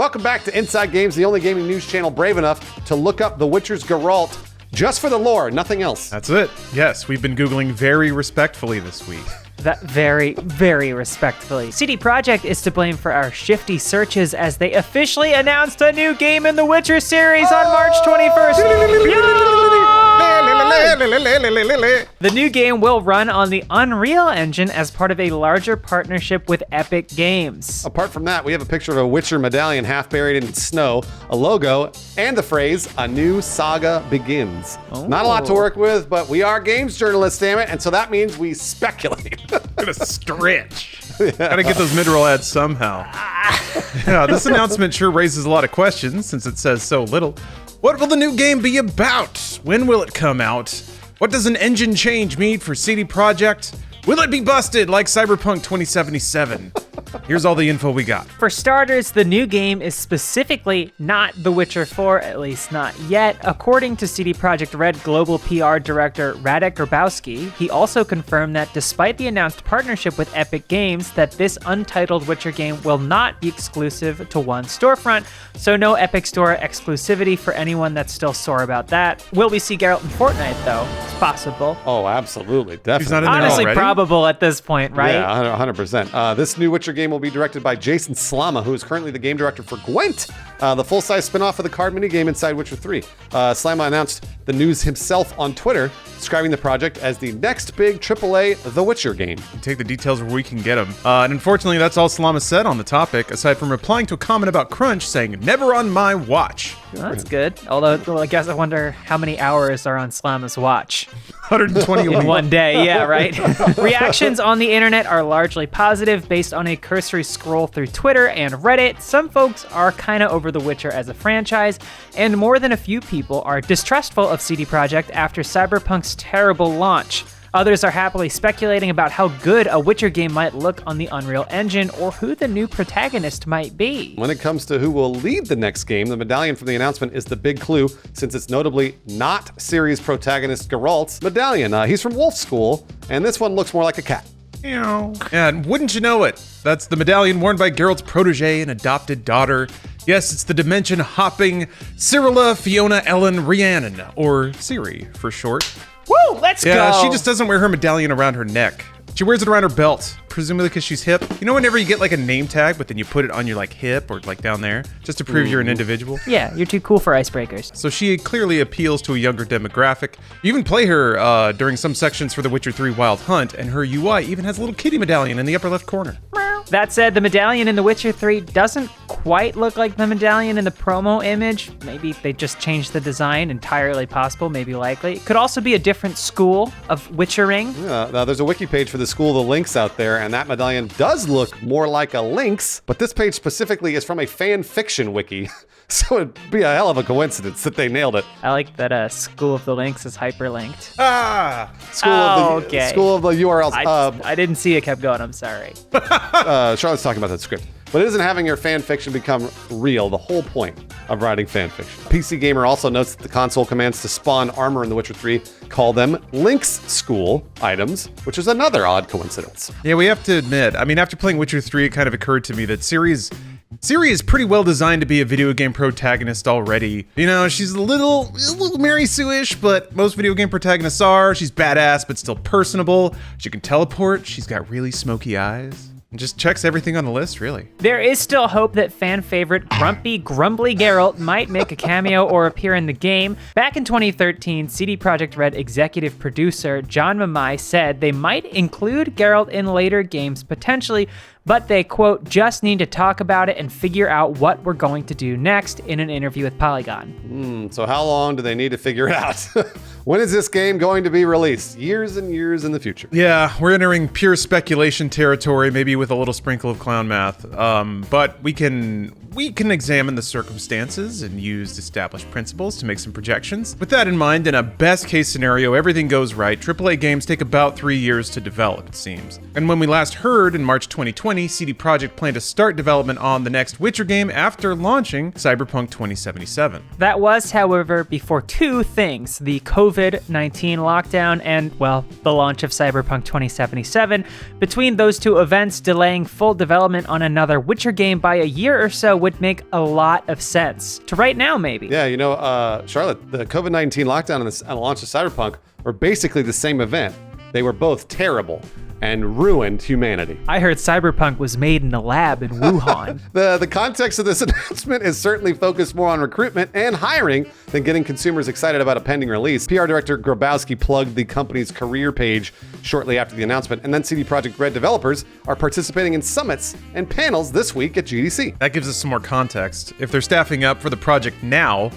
Welcome back to Inside Games, the only gaming news channel brave enough to look up The Witcher's Geralt just for the lore, nothing else. That's it. Yes, we've been Googling very respectfully this week. That very, very respectfully. CD Projekt is to blame for our shifty searches as they officially announced a new game in the Witcher series on March 21st. The new game will run on the Unreal Engine as part of a larger partnership with Epic Games. Apart from that, we have a picture of a Witcher medallion half buried in snow, a logo, and the phrase, "A new saga begins." Oh. Not a lot to work with, but we are games journalists, damn it, and so that means we speculate. Gonna stretch. Gotta get those mid-roll ads somehow. Yeah, this announcement sure raises a lot of questions since it says so little. What will the new game be about? When will it come out? What does an engine change mean for CD Projekt? Will it be busted like Cyberpunk 2077? Here's all the info we got. For starters, the new game is specifically not The Witcher 4, at least not yet. According to CD Projekt Red global PR director Radek Grabowski, he also confirmed that despite the announced partnership with Epic Games, that this untitled Witcher game will not be exclusive to one storefront, so no Epic Store exclusivity for anyone that's still sore about that. Will we see Geralt in Fortnite, though? It's possible. Oh, absolutely, definitely. He's not in there Honestly, already? probable at this point, right? Yeah, 100%. This new Witcher game will be directed by Jason Slama, who is currently the game director for Gwent, the full-size spin-off of the card minigame inside Witcher 3. Slama announced the news himself on Twitter, describing the project as the next big AAA The Witcher game. Take the details where we can get them. And unfortunately, that's all Salama said on the topic, aside from replying to a comment about Crunch saying, "Never on my watch." Well, that's good. Although, I guess I wonder how many hours are on Slama's watch. 120 a In week. one day, yeah, right? Reactions on the internet are largely positive based on a cursory scroll through Twitter and Reddit. Some folks are kind of over The Witcher as a franchise, and more than a few people are distrustful of CD Projekt after Cyberpunk's terrible launch. Others are happily speculating about how good a Witcher game might look on the Unreal Engine or who the new protagonist might be. When it comes to who will lead the next game, the medallion from the announcement is the big clue, since it's notably not series protagonist Geralt's medallion. He's from Wolf School, and this one looks more like a cat. And wouldn't you know it, that's the medallion worn by Geralt's protege and adopted daughter. Yes, it's the dimension-hopping Cyrilla Fiona Ellen Rhiannon, or Ciri for short. Woo, let's go! Yeah, she just doesn't wear her medallion around her neck. She wears it around her belt, presumably because she's hip. You know whenever you get like a name tag, but then you put it on your like hip or like down there, just to prove you're an individual? Yeah, you're too cool for icebreakers. So she clearly appeals to a younger demographic. You even play her during some sections for The Witcher 3 Wild Hunt, and her UI even has a little kitty medallion in the upper left corner. That said, the medallion in The Witcher 3 doesn't quite look like the medallion in the promo image. Maybe they just changed the design, entirely possible, maybe likely. It could also be a different school of Witchering. Now, there's a wiki page for the School of the Lynx out there, and that medallion does look more like a lynx, but this page specifically is from a fan fiction wiki, so it'd be a hell of a coincidence that they nailed it. I like that School of the Lynx is hyperlinked. Okay. School of the URLs. I didn't see it kept going, I'm sorry. Charlotte's talking about that script. But it isn't having your fan fiction become real, the whole point of writing fan fiction. PC Gamer also notes that the console commands to spawn armor in The Witcher 3 call them Lynx School items, which is another odd coincidence. Yeah, we have to admit, I mean, after playing Witcher 3, it kind of occurred to me that Ciri is pretty well designed to be a video game protagonist already. You know, she's a little Mary Sue-ish, but most video game protagonists are. She's badass, but still personable. She can teleport. She's got really smoky eyes. And just checks everything on the list, really. There is still hope that fan favorite grumpy, grumbly Geralt might make a cameo or appear in the game. Back in 2013, CD Projekt Red executive producer John Mamai said they might include Geralt in later games potentially, but they, quote, just need to talk about it and figure out what we're going to do next in an interview with Polygon. So how long do they need to figure it out? When is this game going to be released? Years and years in the future. Yeah, we're entering pure speculation territory, maybe with a little sprinkle of clown math. But we can examine the circumstances and use established principles to make some projections. With that in mind, in a best case scenario, everything goes right. AAA games take about 3 years to develop, it seems. And when we last heard in March 2020, CD Projekt planned to start development on the next Witcher game after launching Cyberpunk 2077. That was, however, before two things: the COVID-19 lockdown and, well, the launch of Cyberpunk 2077. Between those two events, delaying full development on another Witcher game by a year or so would make a lot of sense. To right now, maybe. Yeah, Charlotte, the COVID-19 lockdown and the launch of Cyberpunk were basically the same event. They were both terrible and ruined humanity. I heard Cyberpunk was made in a lab in Wuhan. The context of this announcement is certainly focused more on recruitment and hiring than getting consumers excited about a pending release. PR director Grabowski plugged the company's career page shortly after the announcement, and then CD Projekt Red developers are participating in summits and panels this week at GDC. That gives us some more context. If they're staffing up for the project now,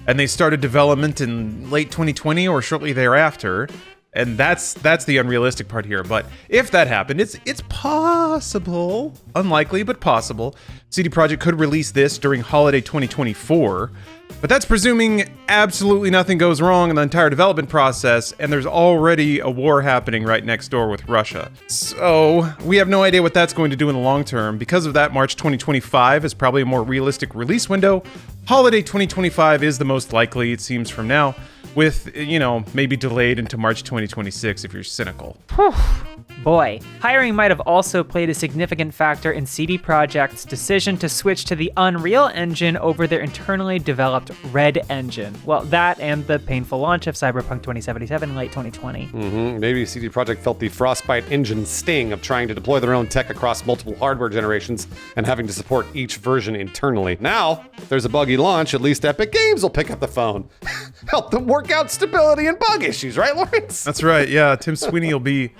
and they started development in late 2020 or shortly thereafter, and that's the unrealistic part here. But if that happened, it's possible, unlikely, but possible, CD Projekt could release this during holiday 2024. But that's presuming absolutely nothing goes wrong in the entire development process, and there's already a war happening right next door with Russia. So we have no idea what that's going to do in the long term. Because of that, March 2025 is probably a more realistic release window. Holiday 2025 is the most likely, it seems, from now, with, maybe delayed into March 2026 if you're cynical. Boy, hiring might have also played a significant factor in CD Projekt's decision to switch to the Unreal Engine over their internally developed Red Engine. Well, that and the painful launch of Cyberpunk 2077 in late 2020. Maybe CD Projekt felt the Frostbite engine sting of trying to deploy their own tech across multiple hardware generations and having to support each version internally. Now, if there's a buggy launch, at least Epic Games will pick up the phone. Help them work out stability and bug issues, right, Lawrence? That's right, yeah. Tim Sweeney will be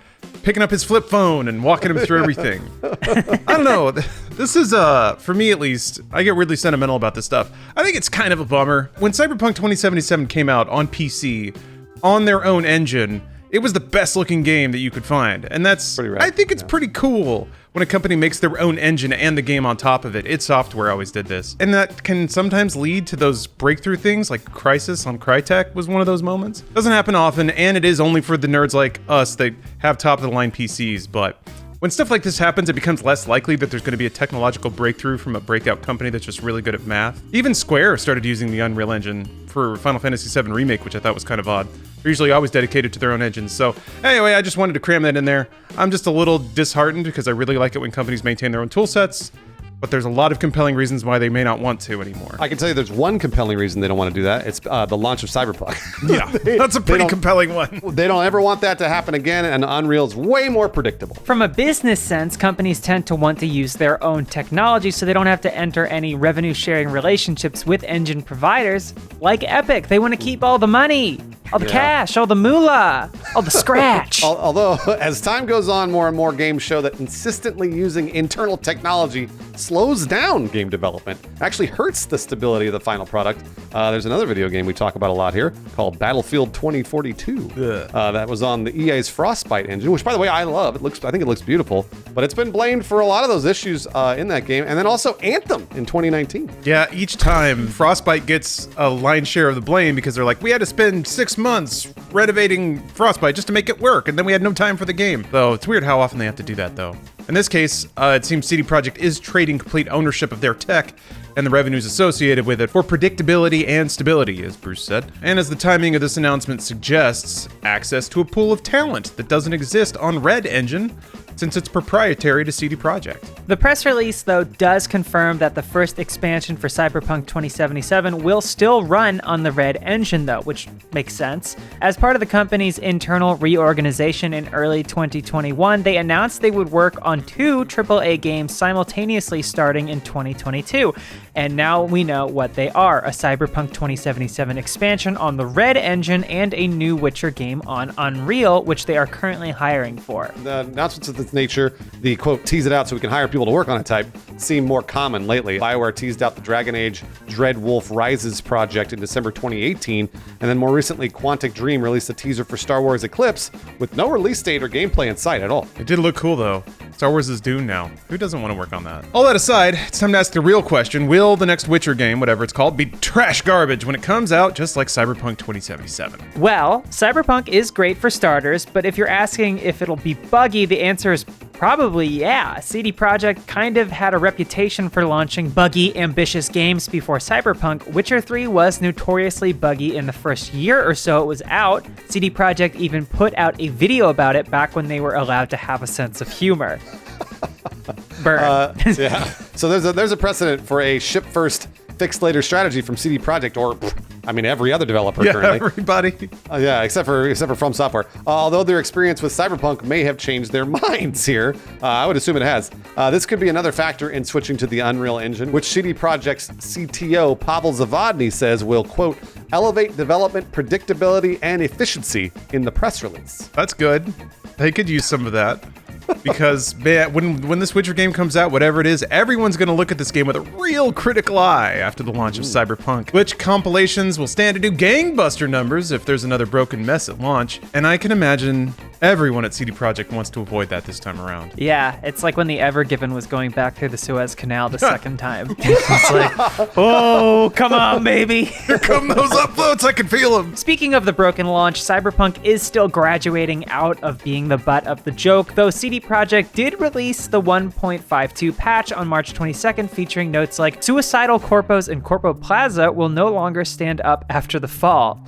picking up his flip phone and walking him through everything. I don't know. This is, for me at least, I get weirdly sentimental about this stuff. I think it's kind of a bummer. When Cyberpunk 2077 came out on PC, on their own engine, it was the best looking game that you could find. And that's, pretty rad. I think it's pretty cool when a company makes their own engine and the game on top of it. Id Software always did this. And that can sometimes lead to those breakthrough things, like Crysis on Crytek was one of those moments. Doesn't happen often, and it is only for the nerds like us that have top of the line PCs, but when stuff like this happens, it becomes less likely that there's going to be a technological breakthrough from a breakout company that's just really good at math. Even Square started using the Unreal Engine for Final Fantasy VII Remake, which I thought was kind of odd. They're usually always dedicated to their own engines. So anyway, I just wanted to cram that in there. I'm just a little disheartened because I really like it when companies maintain their own tool sets, but there's a lot of compelling reasons why they may not want to anymore. I can tell you there's one compelling reason they don't want to do that. It's the launch of Cyberpunk. Yeah, that's a pretty compelling one. They don't ever want that to happen again, and Unreal's way more predictable. From a business sense, companies tend to want to use their own technology so they don't have to enter any revenue-sharing relationships with engine providers. Like Epic, they want to keep all the money, all the cash, all the moolah, all the scratch. Although, as time goes on, more and more games show that insistently using internal technology slows down game development, actually hurts the stability of the final product. There's another video game we talk about a lot here called Battlefield 2042. That was on the EA's Frostbite engine, which, by the way, I love. I think it looks beautiful, but it's been blamed for a lot of those issues in that game. And then also Anthem in 2019. Yeah, each time Frostbite gets a lion's share of the blame because they're like, we had to spend 6 months renovating Frostbite just to make it work, and then we had no time for the game. So it's weird how often they have to do that, though. In this case, it seems CD Projekt is trading complete ownership of their tech and the revenues associated with it for predictability and stability, as Bruce said. And as the timing of this announcement suggests, access to a pool of talent that doesn't exist on Red Engine, since it's proprietary to CD Projekt. The press release, though, does confirm that the first expansion for Cyberpunk 2077 will still run on the Red Engine, though, which makes sense. As part of the company's internal reorganization in early 2021, they announced they would work on 2 AAA games simultaneously starting in 2022. And now we know what they are: a Cyberpunk 2077 expansion on the Red Engine and a new Witcher game on Unreal, which they are currently hiring for. The announcements of this nature, the quote, tease it out so we can hire people to work on it type, seem more common lately. BioWare teased out the Dragon Age Dreadwolf Rises project in December 2018, and then more recently, Quantic Dream released a teaser for Star Wars Eclipse with no release date or gameplay in sight at all. It did look cool, though. Star Wars is Dune now. Who doesn't want to work on that? All that aside, it's time to ask the real question. Will the next Witcher game, whatever it's called, be trash garbage when it comes out, just like Cyberpunk 2077? Well, Cyberpunk is great for starters, but if you're asking if it'll be buggy, the answer is probably yeah. CD Projekt kind of had a reputation for launching buggy, ambitious games before Cyberpunk. Witcher 3 was notoriously buggy in the first year or so it was out. CD Projekt even put out a video about it back when they were allowed to have a sense of humor. Burn. Yeah. So there's a precedent for a ship first, fix later strategy from CD Projekt, or I mean every other developer currently. Everybody. Yeah, except for From Software. Although their experience with Cyberpunk may have changed their minds here, I would assume it has. This could be another factor in switching to the Unreal Engine, which CD Projekt's CTO Pavel Zavodny says will, quote, elevate development predictability and efficiency in the press release. That's good. They could use some of that. Because man, when this Witcher game comes out, whatever it is, everyone's going to look at this game with a real critical eye after the launch of Cyberpunk. Which compilations will stand to do gangbuster numbers if there's another broken mess at launch. And I can imagine everyone at CD Projekt wants to avoid that this time around. Yeah, it's like when the Ever Given was going back through the Suez Canal the second time. It's like, oh, come on, baby. Here come those uploads, I can feel them. Speaking of the broken launch, Cyberpunk is still graduating out of being the butt of the joke, though CD Projekt did release the 1.52 patch on March 22nd, featuring notes like, suicidal corpos in Corpo Plaza will no longer stand up after the fall.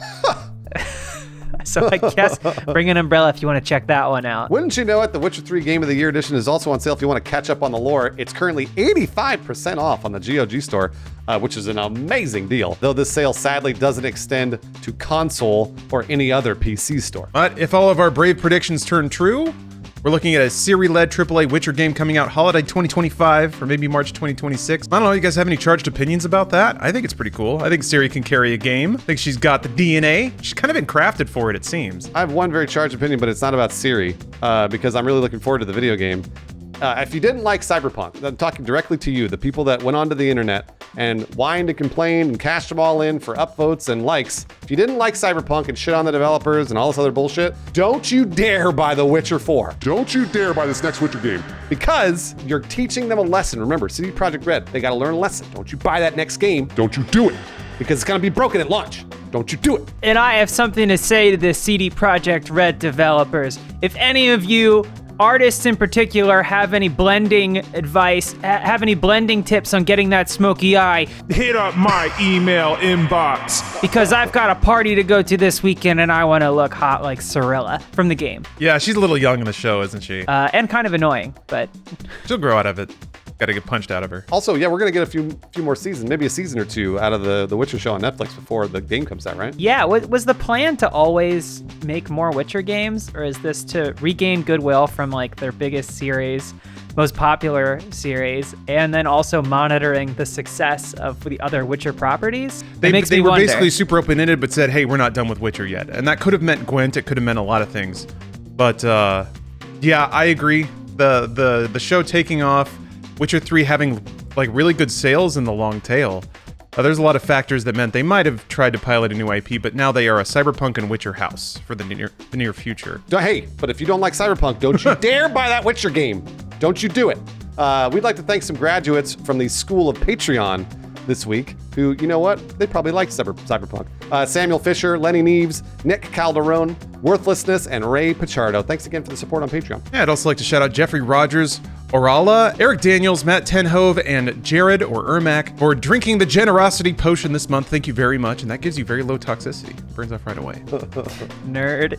So I guess bring an umbrella if you want to check that one out. Wouldn't you know it, the Witcher 3 Game of the Year edition is also on sale if you want to catch up on the lore. It's currently 85% off on the GOG store, which is an amazing deal. Though this sale sadly doesn't extend to console or any other PC store. But if all of our brave predictions turn true, we're looking at a Siri-led AAA Witcher game coming out holiday 2025 or maybe March 2026. I don't know, you guys have any charged opinions about that? I think it's pretty cool. I think Siri can carry a game. I think she's got the DNA. She's kind of been crafted for it seems. I have one very charged opinion, but it's not about Siri, because I'm really looking forward to the video game. If you didn't like Cyberpunk, I'm talking directly to you, the people that went onto the internet and whined and complained and cashed them all in for upvotes and likes. If you didn't like Cyberpunk and shit on the developers and all this other bullshit, don't you dare buy The Witcher 4. Don't you dare buy this next Witcher game. Because you're teaching them a lesson. Remember, CD Projekt Red, they gotta learn a lesson. Don't you buy that next game. Don't you do it. Because it's gonna be broken at launch. Don't you do it. And I have something to say to the CD Projekt Red developers. If any of you artists in particular have any blending advice, have any blending tips on getting that smoky eye, hit up my email inbox. because I've got a party to go to this weekend and I want to look hot like Cirilla from the game. Yeah, she's a little young in the show, isn't she? And kind of annoying, but She'll grow out of it. Gotta get punched out of her. Also, yeah, we're gonna get a few more seasons, maybe a season or two out of the Witcher show on Netflix before the game comes out, right? yeah, was the plan to always make more Witcher games, or is this to regain goodwill from like their biggest series, most popular series, and then also monitoring the success of the other Witcher properties? They me were wonder. basically super open-ended, but said, hey, we're not done with Witcher yet. And that could have meant Gwent, it could have meant a lot of things. But yeah, I agree. The show taking off, Witcher 3 having like really good sales in the long tail. There's a lot of factors that meant they might have tried to pilot a new IP, but now they are a Cyberpunk and Witcher house for the near future. Hey, but if you don't like Cyberpunk, don't you dare buy that Witcher game. Don't you do it. We'd like to thank some graduates from the School of Patreon this week who, you know what, they probably like Cyberpunk. Samuel Fisher, Lenny Neves, Nick Calderon, Worthlessness, and Ray Pichardo. Thanks again for the support on Patreon. Yeah, I'd also like to shout out Jeffrey Rogers, Orala, Eric Daniels, Matt Tenhove, and Jared or Ermac for drinking the generosity potion this month. Thank you very much, and that gives you very low toxicity. Burns off right away. Nerd.